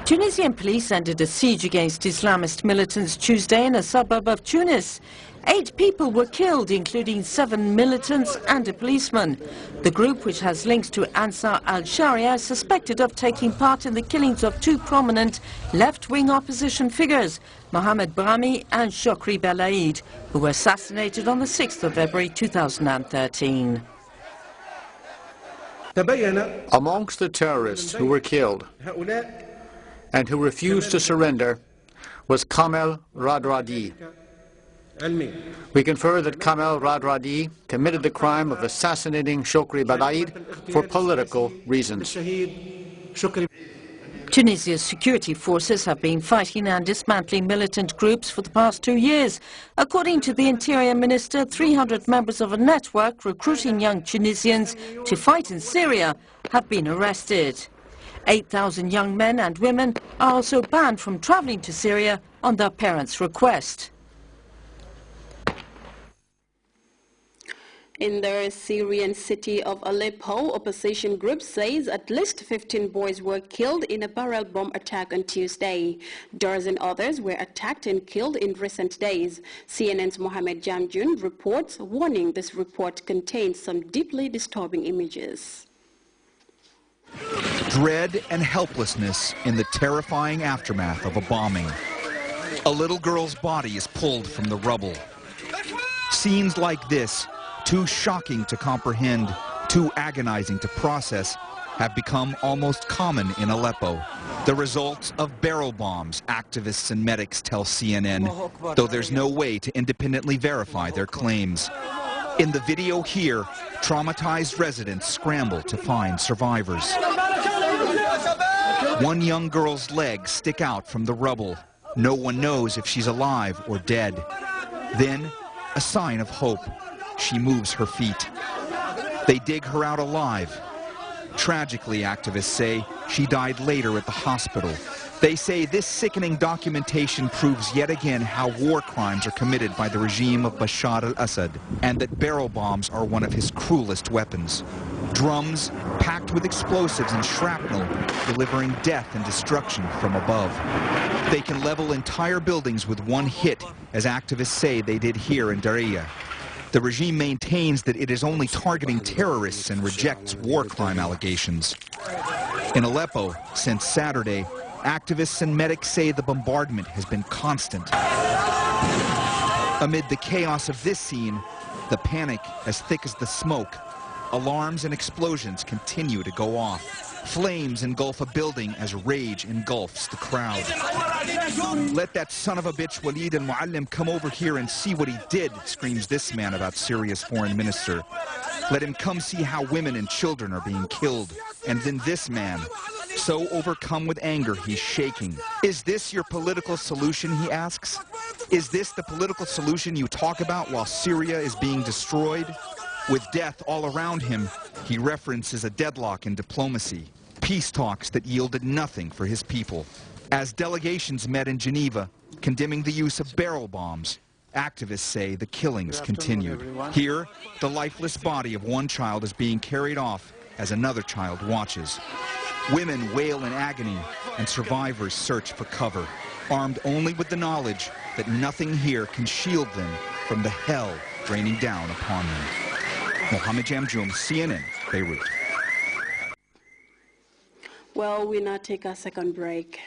Tunisian police ended a siege against Islamist militants Tuesday in a suburb of Tunis. 8 people were killed, including 7 militants and a policeman. The group, which has links to Ansar al-Sharia, is suspected of taking part in the killings of 2 prominent left-wing opposition figures, Mohamed Brahmi and Chokri Belaid, who were assassinated on the 6th of February 2013. Amongst the terrorists who were killed and who refused to surrender was Kamel Radradi. We confer that Kamel Radradi committed the crime of assassinating Chokri Belaid for political reasons. Tunisia's security forces have been fighting and dismantling militant groups for the past 2 years. According to the Interior Minister, 300 members of a network recruiting young Tunisians to fight in Syria have been arrested. 8,000 young men and women are also banned from traveling to Syria on their parents' request. In the Syrian city of Aleppo, opposition group says at least 15 boys were killed in a barrel bomb attack on Tuesday. Dozen others were attacked and killed in recent days. CNN's Mohamed Jamjoun reports, warning this report contains some deeply disturbing images. Dread and helplessness in the terrifying aftermath of a bombing. A little girl's body is pulled from the rubble. Scenes like this, too shocking to comprehend, too agonizing to process, have become almost common in Aleppo. The result of barrel bombs, activists and medics tell CNN, though there's no way to independently verify their claims. In the video here, traumatized residents scramble to find survivors. One young girl's legs stick out from the rubble. No one knows if she's alive or dead. Then, a sign of hope. She moves her feet. They dig her out alive. Tragically, activists say, she died later at the hospital. They say this sickening documentation proves yet again how war crimes are committed by the regime of Bashar al-Assad, and that barrel bombs are one of his cruelest weapons. Drums packed with explosives and shrapnel, delivering death and destruction from above. They can level entire buildings with one hit, as activists say they did here in Daraya. The regime maintains that it is only targeting terrorists and rejects war crime allegations. In Aleppo, since Saturday, activists and medics say the bombardment has been constant. Amid the chaos of this scene, the panic as thick as the smoke, alarms and explosions continue to go off. Flames engulf a building as rage engulfs the crowd. Let that son of a bitch Walid al-Muallim come over here and see what he did, screams this man about Syria's foreign minister. Let him come see how women and children are being killed. And then this man, so overcome with anger, he's shaking. Is this your political solution, he asks? Is this the political solution you talk about while Syria is being destroyed? With death all around him, he references a deadlock in diplomacy, peace talks that yielded nothing for his people. As delegations met in Geneva, condemning the use of barrel bombs, activists say the killings continued. Here, the lifeless body of one child is being carried off as another child watches. Women wail in agony, and survivors search for cover, armed only with the knowledge that nothing here can shield them from the hell raining down upon them. Mohamed Jamjoun, CNN, Beirut. Well, we now take a second break.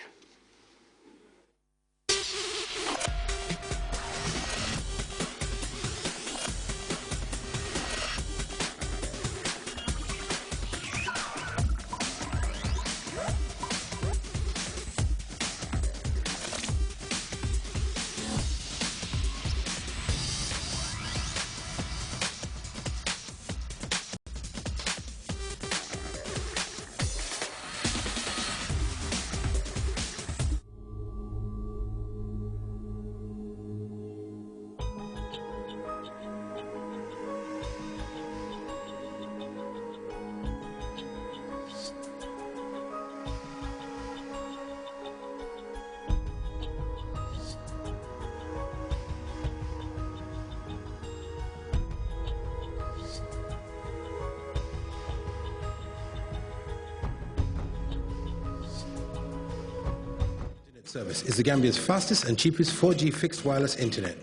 Service is the Gambia's fastest and cheapest 4G fixed wireless internet.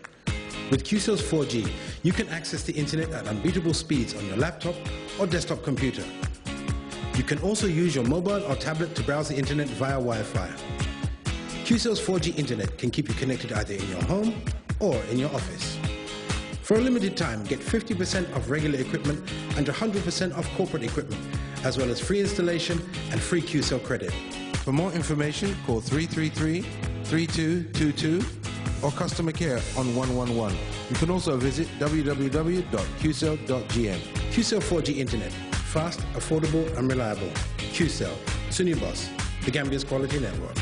With QCell's 4G, you can access the internet at unbeatable speeds on your laptop or desktop computer. You can also use your mobile or tablet to browse the internet via Wi-Fi. QCell's 4G internet can keep you connected either in your home or in your office. For a limited time, get 50% off regular equipment and 100% off corporate equipment, as well as free installation and free QCell credit. For more information, call 333-3222 or customer care on 111. You can also visit www.qcell.gm. QCell 4G Internet. Fast, affordable and reliable. QCell. Sunibus, the Gambia's quality network.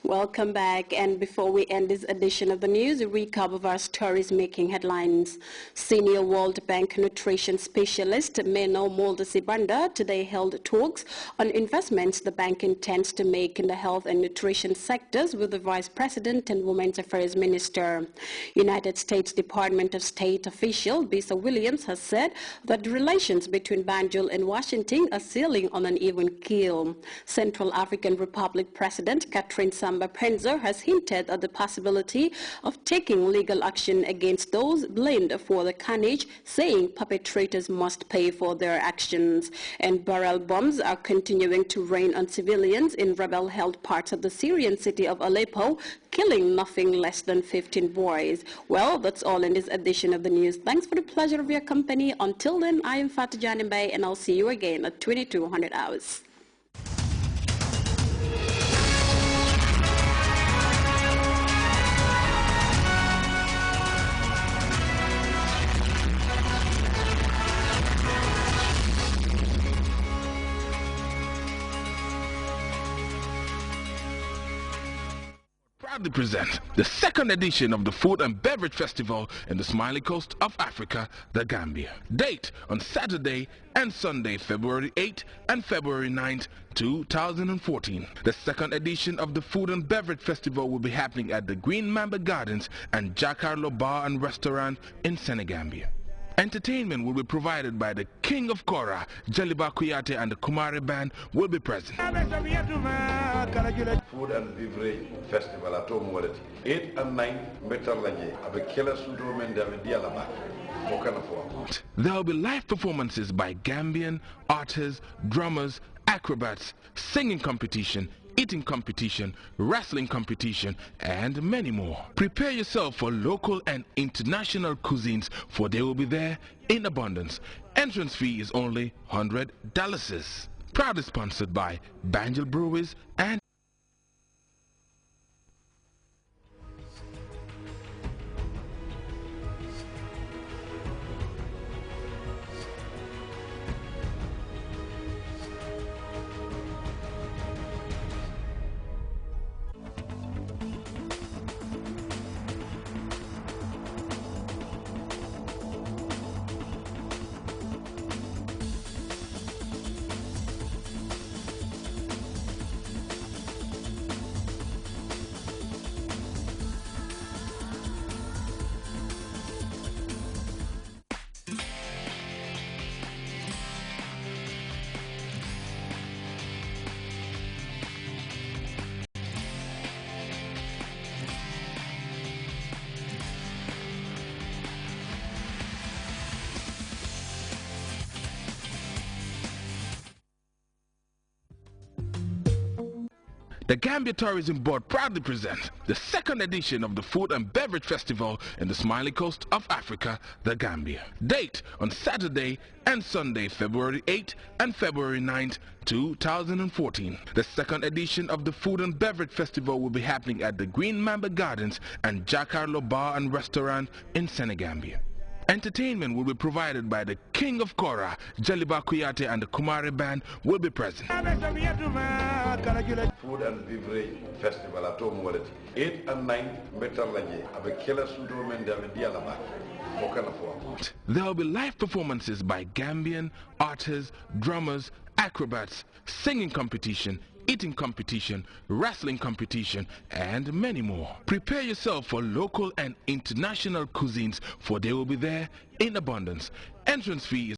Welcome back, and before we end this edition of the news, a recap of our stories making headlines. Senior World Bank nutrition specialist Meno Moldesibanda today held talks on investments the bank intends to make in the health and nutrition sectors with the Vice President and Women's Affairs Minister. United States Department of State official Bisa Williams has said that the relations between Banjul and Washington are sailing on an even keel. Central African Republic President Catherine Samba-Panza has hinted at the possibility of taking legal action against those blamed for the carnage, saying perpetrators must pay for their actions. And barrel bombs are continuing to rain on civilians in rebel-held parts of the Syrian city of Aleppo, killing nothing less than 15 boys. Well, that's all in this edition of the news. Thanks for the pleasure of your company. Until then, I am Fatou Janimbe, and I'll see you again at 2200 hours. Proudly present the second edition of the Food and Beverage Festival in the Smiley Coast of Africa, the Gambia. Date on Saturday and Sunday, February 8th and February 9th, 2014. The second edition of the Food and Beverage Festival will be happening at the Green Mamba Gardens and Jacarlo Bar and Restaurant in Senegambia. Entertainment will be provided by the King of Kora, Jaliba Kuyate, and the Kumare Band will be present. Food and Beverage Festival at home 8 and 9 Metal Laje, avec Kela Sudo Mendame Dialaba. There will be live performances by Gambian artists, drummers, acrobats, singing competition, eating competition, wrestling competition, and many more. Prepare yourself for local and international cuisines, for they will be there in abundance. Entrance fee is only $100. Proudly sponsored by Banjul Breweries and the Gambia Tourism Board proudly present the second edition of the Food and Beverage Festival in the Smiley Coast of Africa, the Gambia. Date on Saturday and Sunday, February 8th and February 9th, 2014. The second edition of the Food and Beverage Festival will be happening at the Green Mamba Gardens and Jacarlo Bar and Restaurant in Senegambia. Entertainment will be provided by the King of Kora, Jaliba Kuyate, and the Kumare Band will be present. Food and Beverage Festival at home 8 and 9 Metal Laje, avec Kela Sudo Mendame Dialaba. There will be live performances by Gambian artists, drummers, acrobats, singing competition, eating competition, wrestling competition, and many more. Prepare yourself for local and international cuisines, for they will be there in abundance. Entrance fee is